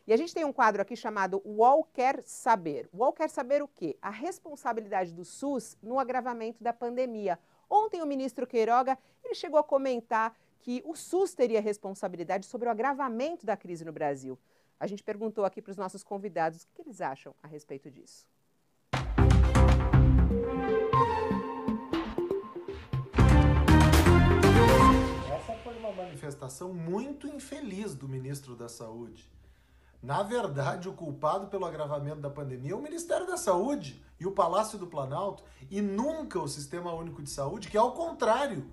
E a gente tem um quadro aqui chamado UOL Quer Saber. O UOL quer saber o quê? A responsabilidade do SUS no agravamento da pandemia. Ontem o ministro Queiroga ele chegou a comentar que o SUS teria responsabilidade sobre o agravamento da crise no Brasil. A gente perguntou aqui para os nossos convidados o que eles acham a respeito disso. Essa foi uma manifestação muito infeliz do ministro da Saúde. Na verdade, o culpado pelo agravamento da pandemia é o Ministério da Saúde e o Palácio do Planalto, e nunca o Sistema Único de Saúde, que, ao contrário,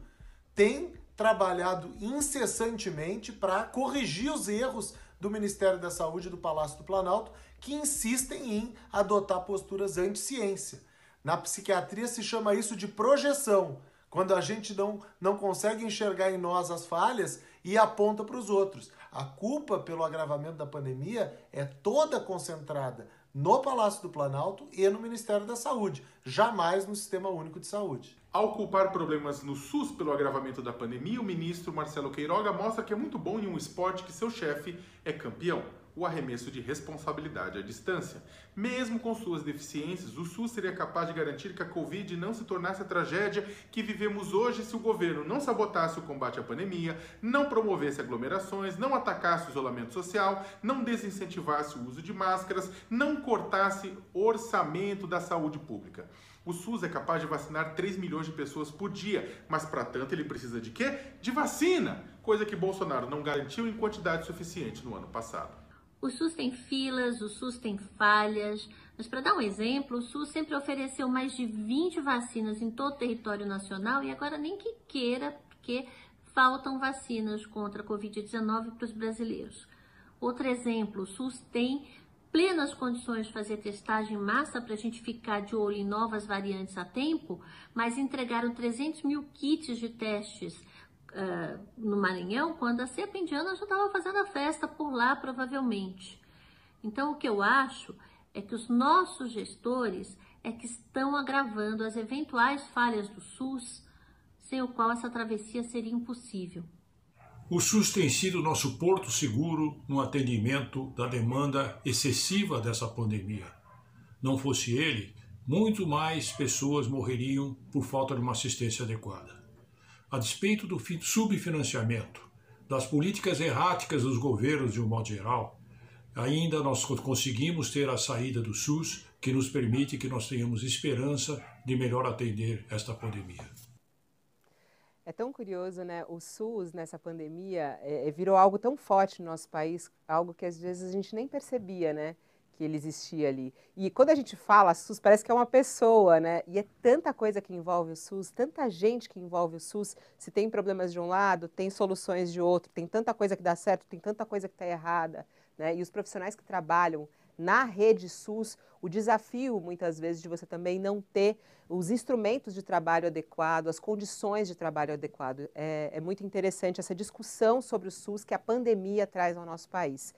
tem trabalhado incessantemente para corrigir os erros do Ministério da Saúde e do Palácio do Planalto, que insistem em adotar posturas anti-ciência. Na psiquiatria se chama isso de projeção, quando a gente não consegue enxergar em nós as falhas e aponta para os outros. A culpa pelo agravamento da pandemia é toda concentrada no Palácio do Planalto e no Ministério da Saúde, jamais no Sistema Único de Saúde. Ao culpar problemas no SUS pelo agravamento da pandemia, o ministro Marcelo Queiroga mostra que é muito bom em um esporte que seu chefe é campeão: o arremesso de responsabilidade à distância. Mesmo com suas deficiências, o SUS seria capaz de garantir que a Covid não se tornasse a tragédia que vivemos hoje se o governo não sabotasse o combate à pandemia, não promovesse aglomerações, não atacasse o isolamento social, não desincentivasse o uso de máscaras, não cortasse orçamento da saúde pública. O SUS é capaz de vacinar 3 milhões de pessoas por dia, mas para tanto ele precisa de quê? De vacina, coisa que Bolsonaro não garantiu em quantidade suficiente no ano passado. O SUS tem filas, o SUS tem falhas, mas para dar um exemplo, o SUS sempre ofereceu mais de 20 vacinas em todo o território nacional e agora nem que queira, porque faltam vacinas contra a Covid-19 para os brasileiros. Outro exemplo, o SUS tem plenas condições de fazer testagem em massa para a gente ficar de olho em novas variantes a tempo, mas entregaram 300 mil kits de testes no Maranhão, quando a cepa indiana já estava fazendo a festa por lá, provavelmente. Então, o que eu acho é que os nossos gestores é que estão agravando as eventuais falhas do SUS, sem o qual essa travessia seria impossível. O SUS tem sido nosso porto seguro no atendimento da demanda excessiva dessa pandemia. Não fosse ele, muito mais pessoas morreriam por falta de uma assistência adequada. A despeito do subfinanciamento, das políticas erráticas dos governos de um modo geral, ainda nós conseguimos ter a saída do SUS que nos permite que nós tenhamos esperança de melhor atender esta pandemia. É tão curioso, né? O SUS, nessa pandemia, virou algo tão forte no nosso país, algo que às vezes a gente nem percebia, né? Que ele existia ali. E quando a gente fala SUS, parece que é uma pessoa, né? E é tanta coisa que envolve o SUS, tanta gente que envolve o SUS. Se tem problemas de um lado, tem soluções de outro, tem tanta coisa que dá certo, tem tanta coisa que está errada, né? E os profissionais que trabalham na rede SUS, o desafio, muitas vezes, de você também não ter os instrumentos de trabalho adequado, as condições de trabalho adequado. É muito interessante essa discussão sobre o SUS que a pandemia traz ao nosso país.